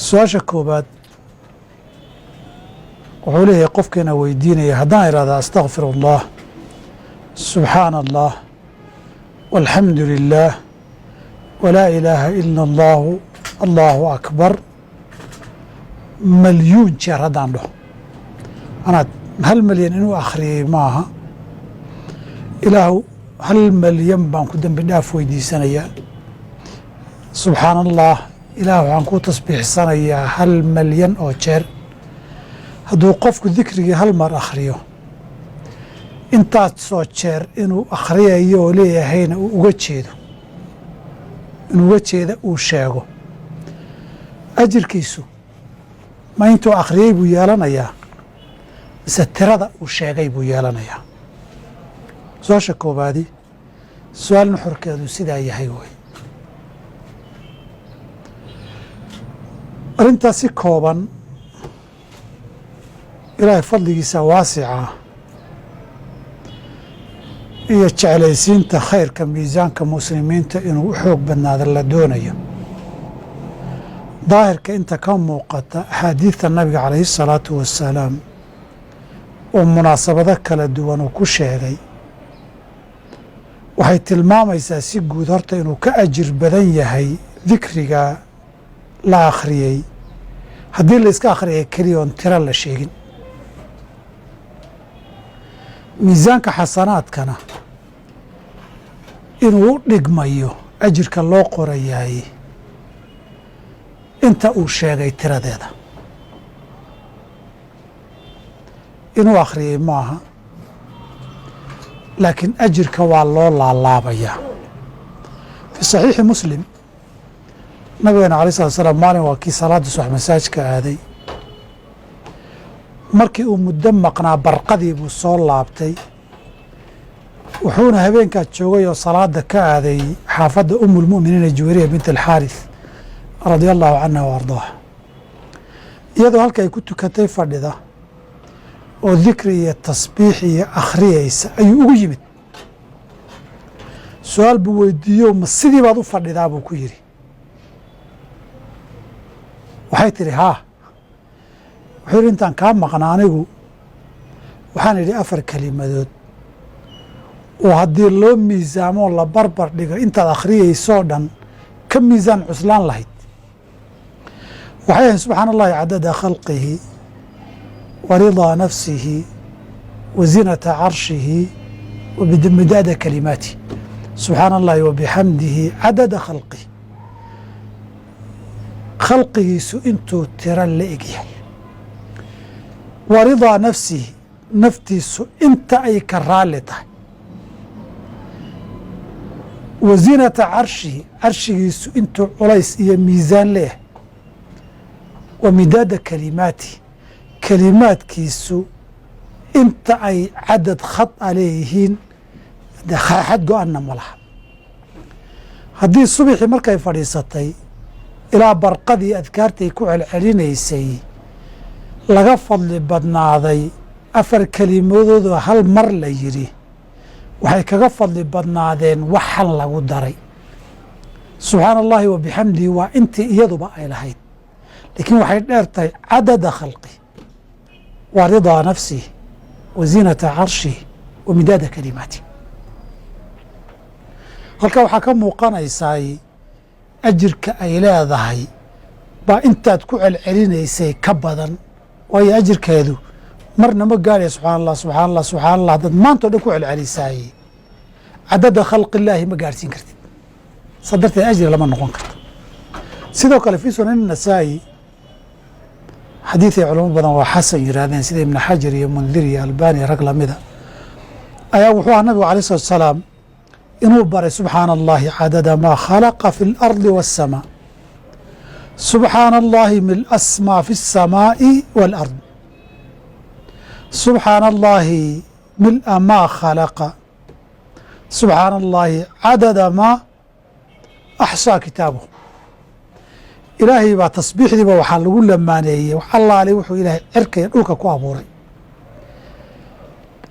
su-aasha koobaad wuxuu leeyahay qofkeena weydiinaya haddaan ihahda astaqfir allah subxaana allah walxamdu lilah walaa ilaaha ila allahu allahu akbar malyuun jeer haddaan dhaho anaad 1 malyan inuu akhriyey maaha ilaahu 1 malyan baan ku dembi dhaaf weydiisanayaa subxaana allah ilaah waxaan ku tasbiixsanayaa 1 malyan oo jeer hadduu qofku dikrigii 1 mar akhriyo intaasoo jeer inuu akhriyayo oo leeyahayna uu uga jeedo inuu uga jeeda uu sheego ajirkiisu ma intuu akhriyey buu yeelanayaa mise tirada uu sheegay buu yeelanayaa su-aasha koobaadi su-aal nuxurkeedu sidaa yahay way arrintaas si kooban ilaahay fadligiisa waasica iyo jeclaysiinta khayrka miisaanka muslimiinta inuu u xoog badnaada la doonayo daahirka inta ka muuqata axaadiidta nabiga calayhi الsalaatu wassalaam oo munaasabado kala duwan uu ku sheegay waxay tilmaamaysaa si guud horta inuu ka ajir badan yahay dikriga la akhriyey haddii la iska akhriyay keliya oon tiro la sheegin miisaanka xasanaadkana inuu u dhigmayo ajirka loo qorayaay inta uu sheegay tiradeeda inuu akhriyey maaha laakiin ajirka waa loo laalaabayaa fii saxiixi muslim nabigeena alay slat slam maalin waa kii salaadda subax masaajka aaday markii uu muddo maqnaa barqadii buu soo laabtay wuxuuna habeenkaa joogay oo salaada ka aaday xaafadda umulmu'miniina juwayriya bint alxaaris radia allahu canha wa ardaaha iyadoo halka ay ku tukatay fadhida oo dikri iyo tasbiix iyo akhriyaysa ayuu ugu yimid su-aal buu weydiiyo ma sidii baad u fadhidaa buu ku yidhi waxay tidhi haa wuxuu yidhi intaan kaa maqna anigu waxaan idhi 4 kelimadood oo haddii loo miisaamoo la barbar dhigo intaad akhriyaysoo dhan ka miisaan cuslaan lahayd waxay ahayn subxaana allahi cadada khalqihi wa ridaa nafsihi wa zinata carshihi wa midaada kalimaati subxaana allahi wa bixamdihi cadada khalqihi khalqigiisu intuu tiro la egyahay wa ridaa nafsihi naftiisu inta ay ka raalli tahay wa zinata carshihi carshigiisu intuu culays iyo miisaan leeyahay wa midaada kalimaati kelimaadkiisu inta ay cadad khad a leeyihiin xad go-anna ma laha haddii subixii markay fadhiisatay ilaa barqadii adkaartay ku celcelinaysay laga fadli badnaaday 4 kelimadoodoo 1 mar la yidhi waxay kaga fadli badnaadeen waxan lagu daray subxaana allahi wa bixamdihi waa intii iyaduba ay lahayd laakiin waxay dheer tahay cadada khalqi wa ridaa nafsihi wa zinata carshihi wa midaada kalimaati halkaa waxaa ka muuqanaysaay ajirka ay leedahay baa intaad ku celcelinaysay ka badan waayo ajirkeedu marna ma gaaraya subxana allah subxana allah subxana allah haddaad maantao dhan ku celcelisaaye cadada khalqi illaahi ma gaarhsiin kartid saa darteed ajri lama noqon karto sidoo kale fii sunan nasaa'i xadiiday culamo badan waa xasan yihaahdeen sida ibn xajar iyo mundir iyo albani rag lamida ayaa wuxuu aha nabigu alay slatu salaam inuu baray subxaana allahi cadada maa khalaqa fi اlardi waالsamaa subxaana allahi milasmaa fi الsamaaءi wاlard subxaana allahi mila maa khalaqa subxaana allahi cadada maa axsaa kitaabuh ilaahay baa tasbiixdiiba waxaa lagu lamaaneeyey wax allaale wuxuu ilaahay cirka iyo dhulka ku abuuray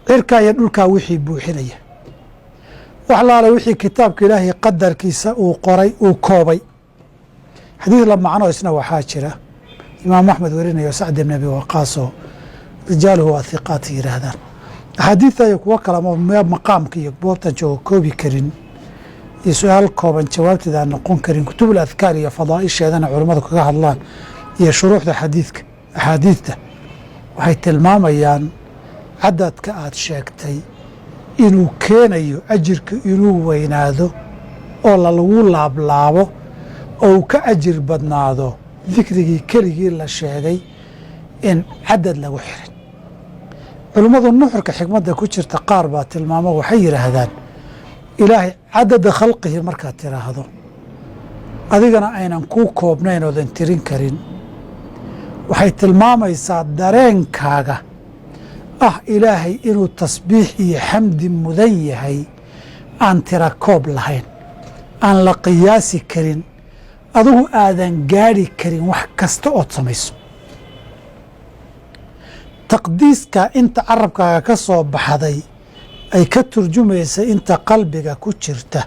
cirkaa iyo dhulkaa wixii buuxinaya wax allaale wixii kitaabka ilaahay qadarkiisa uu qoray uu koobay xadiid la macno isna waxaa jira imaam axmed warinayo sacd ibn abi waqaasoo rijaaluhu waa hiqaati yihaahdaan. axaadiidta iyo kuwo kalama maqaamka iyo boobtan jooga koobi karin iyo su-aal kooban jawaabteeda aan noqon karin. kutubul adkaar iyo fadaaisheedana culimmadu kaga hadlaan iyo shuruuxda axaadiidta waxay tilmaamayaan cadadka aad sheegtay inuu keenayo ajirka inuu weynaado oo lagu laablaabo oo uu ka ajir badnaado dikrigii keligii la sheegay in cadad lagu xirin. culimmadu nuxurka xikmadda ku jirta qaar baa tilmaamo waxay yidhaahdaan ilaahay cadada khalqihi markaad tiraahdo adigana aynan kuu koobnayn oodan tirin karin waxay tilmaamaysaa dareenkaaga ah ilaahay inuu tasbiix iyo xamdi mudan yahay aan tira koob lahayn, aan la qiyaasi karin, adigu aadan gaadhi karin wax kasta ood samayso. taqdiiska inta carabkaaga ka soo baxday ay ka turjumaysa inta qalbiga ku jirta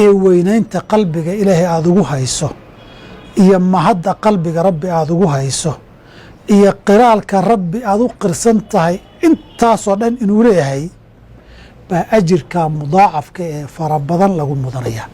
ee weynaynta qalbiga ilaahay aada ugu hayso iyo mahadda qalbiga rabbi aada ugu hayso iyo qiraalka rabbi aada u qirsan tahay intaasoo dhan inuu leeyahay baa ajirka mudaacafka ee fara badan lagu mudanaya.